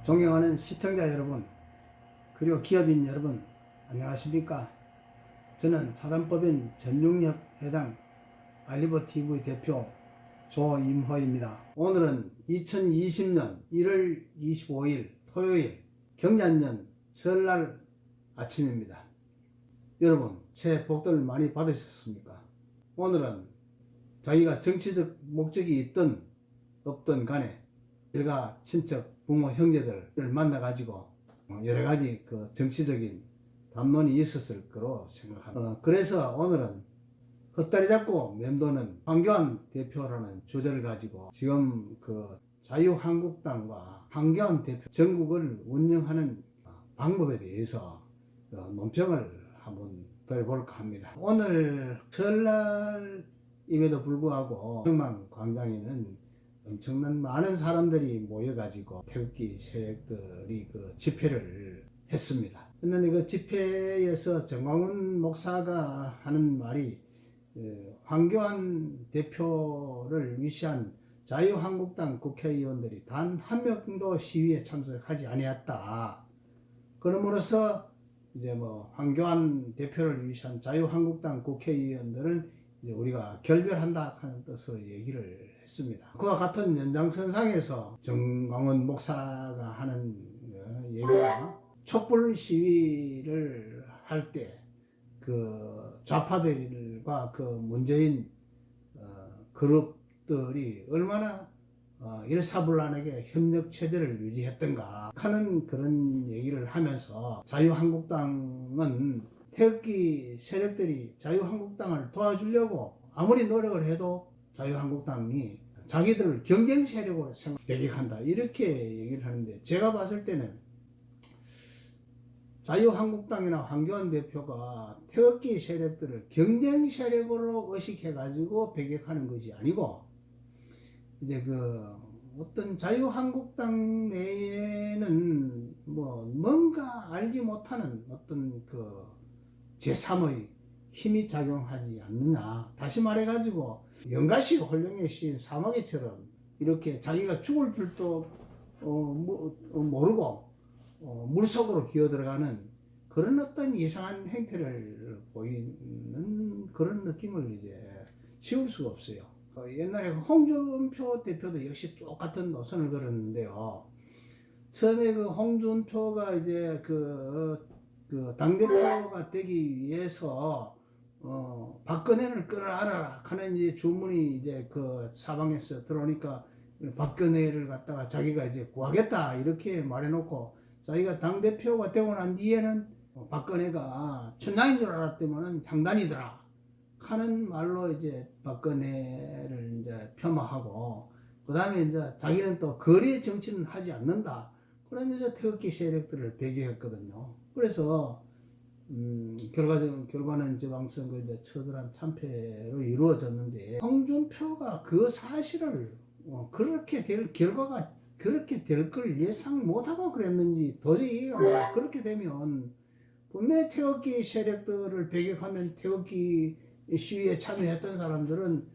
존경하는 시청자 여러분, 그리고 기업인 여러분, 안녕하십니까? 저는 사단법인 전용협 회장 알리버TV 대표 조임호입니다. 오늘은 2020년 1월 25일 토요일 경자년 설날 아침입니다. 여러분, 새해 복들 많이 받으셨습니까? 오늘은 자기가 정치적 목적이 있든 없든 간에 일가 친척 부모 형제들을 만나 가지고 여러 가지 그 정치적인 담론이 있었을 거로 생각합니다. 그래서 오늘은 헛다리 잡고 맴도는 황교안 대표라는 주제를 가지고 지금 그 자유한국당과 황교안 대표 전국을 운영하는 방법에 대해서 논평을 한번 드려볼까 합니다. 오늘 설날임에도 불구하고 성만 광장에는 엄청난 많은 사람들이 모여가지고 태극기 세력들이 그 집회를 했습니다. 그런데 그 집회에서 정광훈 목사가 하는 말이 황교안 대표를 위시한 자유한국당 국회의원들이 단 한 명도 시위에 참석하지 아니었다. 그러므로서 이제 뭐 황교안 대표를 위시한 자유한국당 국회의원들은 이제 우리가 결별한다 하는 뜻으로 얘기를 했습니다. 그와 같은 연장선상에서 정광훈 목사가 하는 얘기가 촛불 시위를 할 때 그 좌파들과 그 문재인 그룹들이 얼마나 일사불란하게 협력 체제를 유지했던가 하는 그런 얘기를 하면서 자유한국당은 태극기 세력들이 자유한국당을 도와주려고 아무리 노력을 해도 자유한국당이 자기들을 경쟁 세력으로 배격한다 이렇게 얘기를 하는데, 제가 봤을 때는 자유한국당이나 황교안 대표가 태극기 세력들을 경쟁 세력으로 의식해 가지고 배격하는 것이 아니고, 이제 그 어떤 자유한국당 내에는 뭐 뭔가 알지 못하는 어떤 그 제3의 힘이 작용하지 않느냐. 다시 말해가지고 영가시 홀령의 시인 사마귀처럼 이렇게 자기가 죽을 줄도 모르고 물속으로 기어들어가는 그런 어떤 이상한 행태를 보이는 그런 느낌을 이제 지울 수가 없어요. 옛날에 홍준표 대표도 역시 똑같은 노선을 걸었는데요. 처음에 그 홍준표가 이제 그 당대표가 되기 위해서 박근혜를 끌어안아라 하는 이제 주문이 이제 그 사방에서 들어오니까 박근혜를 갖다가 자기가 이제 구하겠다 이렇게 말해놓고, 자기가 당대표가 되고 난 뒤에는 박근혜가 천냥인 줄 알았더니는 장단이더라 하는 말로 이제 박근혜를 이제 폄하하고, 그 다음에 이제 자기는 또 거래 정치는 하지 않는다 그러면서 태극기 세력들을 배격했거든요. 그래서 결과는 지방선거 이제 처절한 참패로 이루어졌는데, 홍준표가 그 사실을 그렇게 될 결과가 그렇게 될 걸 예상 못하고 그랬는지 도저히 그렇게 되면 분명히 태극기 세력들을 배격하면 태극기 시위에 참여했던 사람들은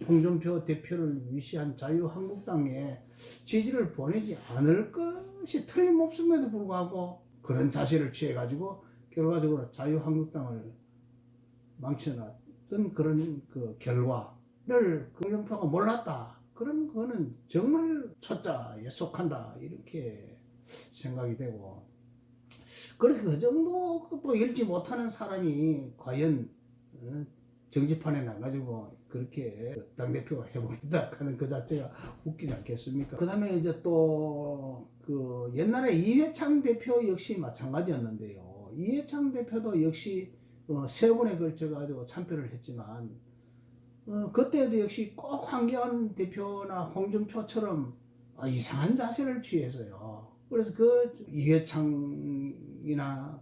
홍준표 대표를 위시한 자유한국당에 지지를 보내지 않을 것이 틀림없음에도 불구하고 그런 자세를 취해가지고 결과적으로 자유한국당을 망쳐놨던 그런 그 결과를 홍준표가 몰랐다. 그런 거는 정말 초짜에 속한다 이렇게 생각이 되고, 그래서 그 정도도 읽지 못하는 사람이 과연 정치판에 나가지고 그렇게 당대표가 해보겠다 하는 그 자체가 웃기지 않겠습니까? 그 다음에 이제 또 그 옛날에 이회창 대표 역시 마찬가지였는데요. 이회창 대표도 역시 세 번에 걸쳐가지고 참패를 했지만 그때도 역시 꼭 황교안 대표나 홍준표처럼 이상한 자세를 취해서요. 그래서 그 이회창이나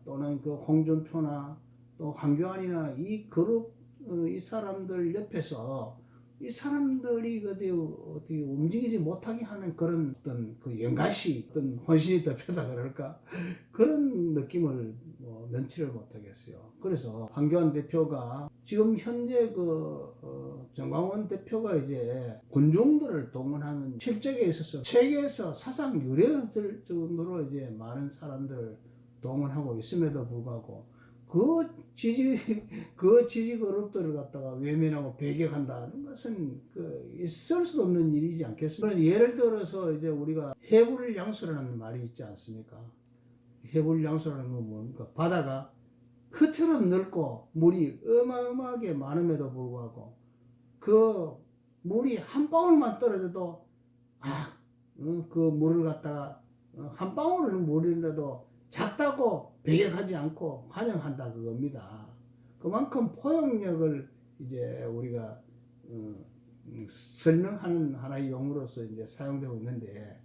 또는 그 홍준표나 또 황교안이나 이 그룹 이 사람들 옆에서 이 사람들이 어떻게 움직이지 못하게 하는 그런 어떤 그 연가시 어떤 혼신이 덮여다 그럴까 그런 느낌을 면치를 못하겠어요. 그래서 황교안 대표가 지금 현재 정광훈 대표가 이제 군중들을 동원하는 실적에 있어서 세계에서 사상 유례없을 정도로 이제 많은 사람들을 동원하고 있음에도 불구하고 그 지지 그룹들을 갖다가 외면하고 배격한다는 것은 있을 수도 없는 일이지 않겠습니까? 예를 들어서 이제 우리가 해불양수라는 말이 있지 않습니까? 해불양수라는 건 뭡니까? 바다가 흙처럼 넓고 물이 어마어마하게 많음에도 불구하고 그 물이 한 방울만 떨어져도 그 물을 갖다가 한 방울은 물이라도 작다고 배격하지 않고 환영한다 그겁니다. 그만큼 포용력을 이제 우리가 설명하는 하나의 용어로서 이제 사용되고 있는데,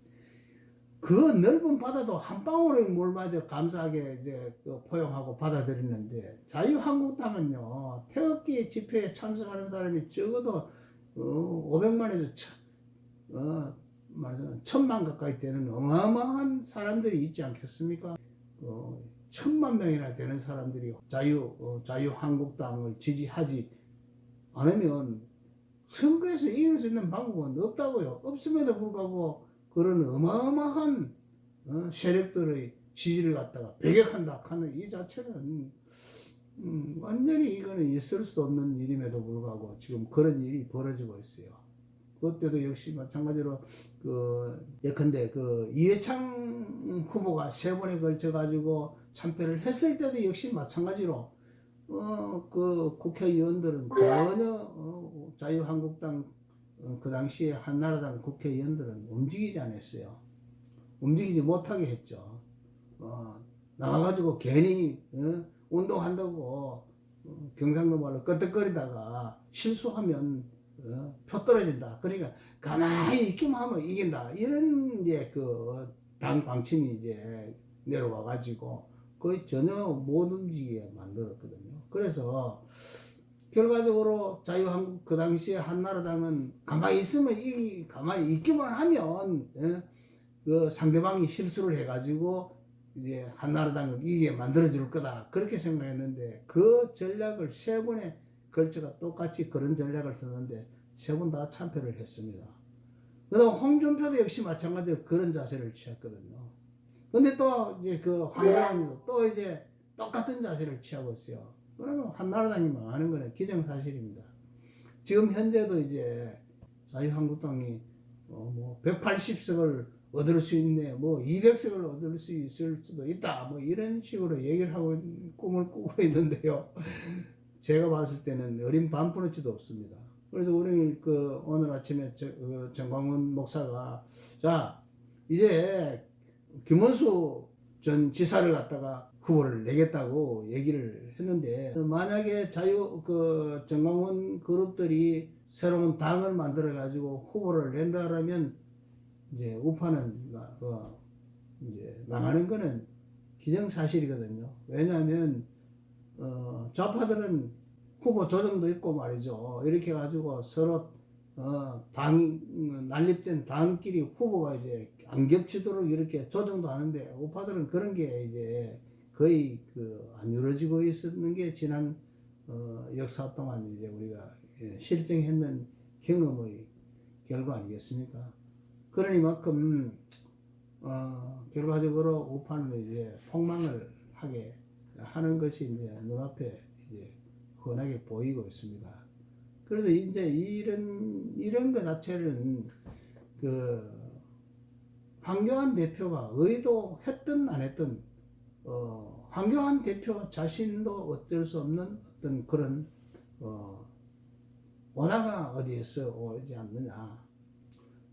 그 넓은 바다도 한 방울의 물마저 감사하게 이제 포용하고 받아들이는데, 자유한국당은요, 태극기 집회에 참석하는 사람이 적어도 500만에서 말하자면 1000만 가까이 되는 어마어마한 사람들이 있지 않겠습니까? 1000만 명이나 되는 사람들이 자유한국당을 지지하지 않으면 선거에서 이길 수 있는 방법은 없다고요. 없음에도 불구하고 그런 어마어마한 세력들의 지지를 갖다가 배격한다 하는 이 자체는 완전히 이거는 있을 수도 없는 일임에도 불구하고 지금 그런 일이 벌어지고 있어요. 그때도 역시 마찬가지로 예컨대 이해창 후보가 3번에 걸쳐 가지고 참패를 했을 때도 역시 마찬가지로 국회의원들은 전혀 자유한국당 그 당시에 한나라당 국회의원들은 움직이지 않았어요. 움직이지 못하게 했죠. 나가가지고 괜히 운동한다고 경상도 말로 끄덕거리다가 실수하면 표 떨어진다. 그러니까 가만히 있기만 하면 이긴다. 이런 이제 당 방침이 이제 내려와가지고 거의 전혀 못 움직이게 만들었거든요. 그래서 결과적으로 자유한국 그 당시에 한나라당은 가만히 있으면 가만히 있기만 하면 상대방이 실수를 해가지고 이제 한나라당을 이기게 만들어줄 거다 그렇게 생각했는데, 그 전략을 3번에 걸쳐가 똑같이 그런 전략을 썼는데 3번 다 참패를 했습니다. 그다음 홍준표도 역시 마찬가지로 그런 자세를 취했거든요. 근데 또 이제 황교안이도 또 이제 똑같은 자세를 취하고 있어요. 그러면 한나라당이 망하는 거는 기정사실입니다. 지금 현재도 이제 자유한국당이 180석을 얻을 수 있네, 200석을 얻을 수 있을 수도 있다, 이런 식으로 얘기를 하고 꿈을 꾸고 있는데요. 제가 봤을 때는 어린 반푼어치도 없습니다. 그래서 우리 오늘 아침에 정광훈 목사가 자 이제 김원수 전 지사를 갖다가 후보를 내겠다고 얘기를 했는데, 만약에 정광훈 그룹들이 새로운 당을 만들어 가지고 후보를 낸다 그러면 이제 우파는 이제 망하는 거는 기정사실이거든요. 왜냐하면 좌파들은 후보 조정도 있고 말이죠. 이렇게 가지고 서로 난립된 당끼리 후보가 이제 안 겹치도록 이렇게 조정도 하는데, 우파들은 그런 게 이제 거의 안 이루어지고 있었는 게 지난 역사 동안 이제 우리가 실증했는 경험의 결과 아니겠습니까? 그러니만큼 결과적으로 우파는 이제 폭망을 하게 하는 것이 이제 눈앞에 이제 훤하게 보이고 있습니다. 그래서 이제 이런 것 자체는 황교안 대표가 의도했든 안 했든 황교안 대표 자신도 어쩔 수 없는 어떤 그런 원화가 어디에서 오지 않느냐.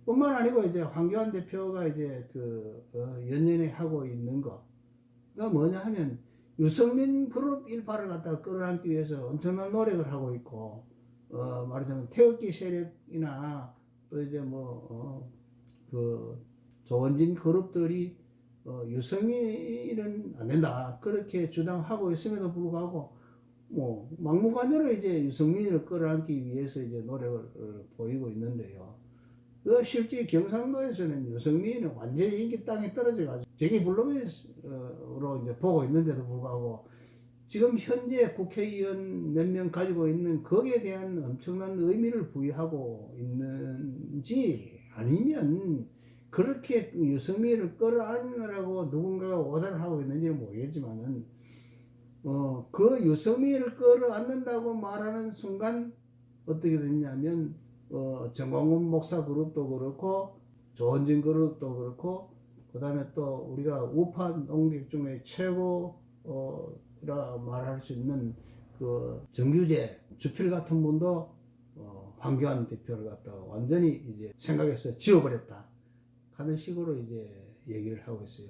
뿐만 아니고 이제 황교안 대표가 이제 연연해 하고 있는 거가 뭐냐 하면 유승민 그룹 일파를 갖다가 끌어안기 위해서 엄청난 노력을 하고 있고, 말하자면 태극기 세력이나 또 이제 조원진 그룹들이 유승민은 안 된다 그렇게 주장하고 있음에도 불구하고 막무가내로 이제 유승민을 끌어안기 위해서 이제 노력을 보이고 있는데요. 실제 경상도에서는 유승민은 완전히 인기 땅에 떨어져가지고 정의불능으로 이제 보고 있는데도 불구하고 지금 현재 국회의원 몇 명 가지고 있는 거기에 대한 엄청난 의미를 부여하고 있는지 아니면 그렇게 유승민을 끌어안으라고 누군가가 오달을 하고 있는지는 모르겠지만은 그 유승민을 끌어안는다고 말하는 순간 어떻게 됐냐면 정광훈 목사 그룹도 그렇고 조원진 그룹도 그렇고 그 다음에 또 우리가 우파 농객 중에 최고라 말할 수 있는 그 정규재 주필 같은 분도 황교안 대표를 갖다가 완전히 이제 생각해서 지워버렸다 하는 식으로 이제 얘기를 하고 있어요.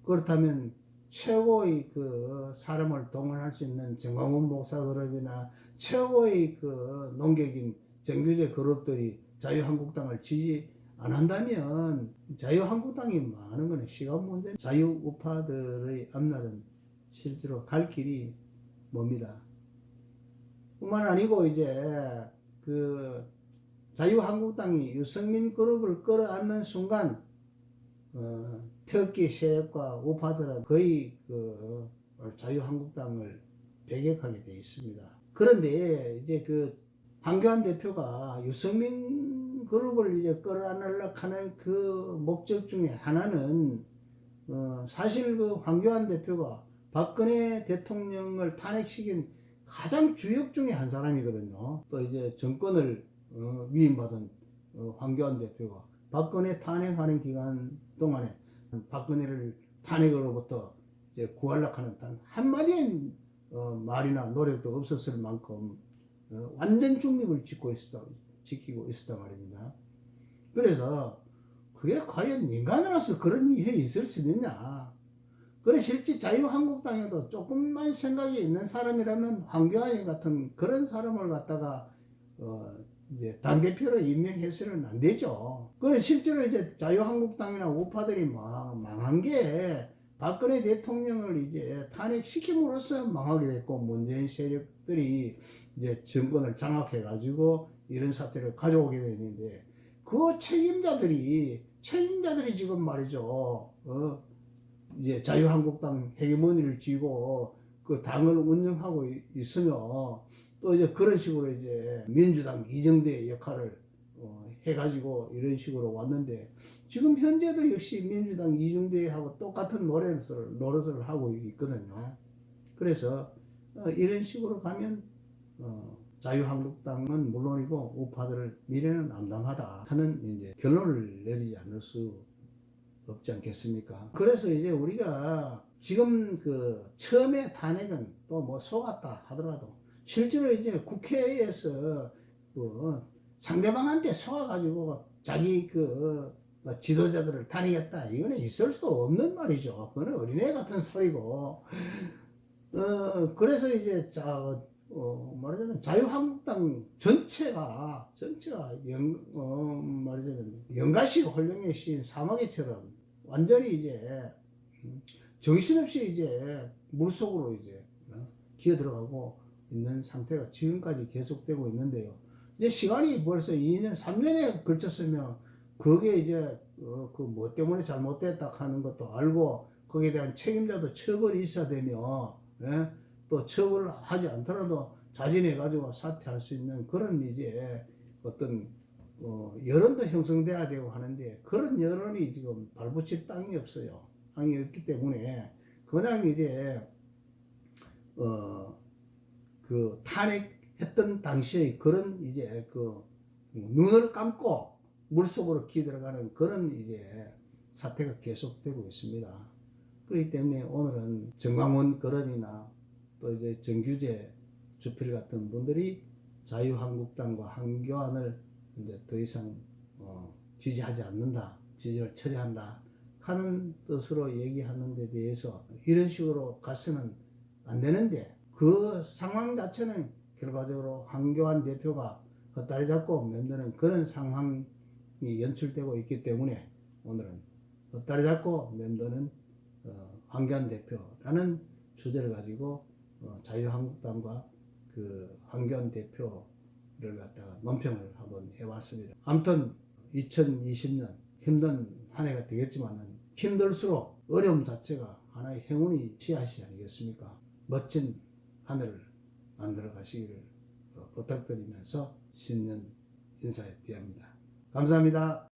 그렇다면 최고의 그 사람을 동원할 수 있는 정광훈 목사 그룹이나 최고의 그 농객인 정규재 그룹들이 자유한국당을 지지 안 한다면 자유한국당이 많은 거는 시간 문제. 자유우파들의 앞날은 실제로 갈 길이 멉니다. 뿐만 아니고 이제 그 자유한국당이 유승민 그룹을 끌어안는 순간 특히 세력과 우파들은 거의 그 자유한국당을 배격하게 되어 있습니다. 그런데 이제 그 황교안 대표가 유승민 그룹을 이제 끌어안으려고 하는 그 목적 중에 하나는 사실 그 황교안 대표가 박근혜 대통령을 탄핵시킨 가장 주역 중에 한 사람이거든요. 또 이제 정권을 위임받은 황교안 대표가 박근혜 탄핵하는 기간 동안에 박근혜를 탄핵으로부터 이제 구하려고 하는 단 한마디의 말이나 노력도 없었을 만큼 완전 중립을 지키고 있었단 말입니다. 그래서 그게 과연 인간으로서 그런 일이 있을 수 있느냐. 그래 실제 자유한국당에도 조금만 생각이 있는 사람이라면 황교안 같은 그런 사람을 갖다가 이제 당대표로 임명해서는 안 되죠. 그래 실제로 이제 자유한국당이나 우파들이 망한 게 박근혜 대통령을 이제 탄핵시킴으로써 망하게 됐고 문재인 세력들이 이제 정권을 장악해가지고 이런 사태를 가져오게 되는데 그 책임자들이 지금 말이죠. 이제 자유한국당 헤게모니를 쥐고 그 당을 운영하고 있으며 또 이제 그런 식으로 이제 민주당 이정대 역할을 해가지고 이런 식으로 왔는데 지금 현재도 역시 민주당 이정대하고 똑같은 노릇을 하고 있거든요. 그래서 이런 식으로 가면 자유한국당은 물론이고 우파들의 미래는 암담하다 하는 이제 결론을 내리지 않을 수 없지 않겠습니까? 그래서 이제 우리가 지금 그 처음에 탄핵은 또 뭐 속았다 하더라도 실제로 이제 국회에서 상대방한테 속아가지고 자기 그 지도자들을 탄핵했다 이거는 있을 수 없는 말이죠. 그거는 어린애 같은 소리고. 그래서 이제 말하자면 자유한국당 전체가 말하자면 연가시 홀령의 시인 사마귀처럼 완전히 이제 정신없이 이제 물속으로 이제 기어 들어가고 있는 상태가 지금까지 계속되고 있는데요. 이제 시간이 벌써 2년, 3년에 걸쳤으면 그게 이제 그 뭐 때문에 잘못됐다 하는 것도 알고 거기에 대한 책임자도 처벌이 있어야 되며 또 처벌을 하지 않더라도 자진해 가지고 사퇴할 수 있는 그런 이제 어떤 여론도 형성돼야 되고 하는데 그런 여론이 지금 발붙일 땅이 없어요. 땅이 없기 때문에 그냥 이제 그 탄핵했던 당시의 그런 이제 그 눈을 감고 물속으로 기들어가는 그런 이제 사태가 계속되고 있습니다. 그렇기 때문에 오늘은 정광훈 그룹이나 또 이제 정규재 주필 같은 분들이 자유한국당과 황교안을 이제 더 이상 지지하지 않는다, 지지를 철회한다 하는 뜻으로 얘기하는 데 대해서 이런 식으로 가서는 안 되는데 그 상황 자체는 결과적으로 황교안 대표가 헛다리 잡고 만드는 그런 상황이 연출되고 있기 때문에 오늘은 헛다리 잡고 만드는 황교안 대표라는 주제를 가지고 자유한국당과 그 황교안 대표를 갖다가 논평을 한번 해봤습니다. 아무튼 2020년 힘든 한 해가 되겠지만은 힘들수록 어려움 자체가 하나의 행운이 씨앗이 아니겠습니까? 멋진 하늘을 만들어 가시기를 부탁드리면서 신년 인사드립니다. 감사합니다.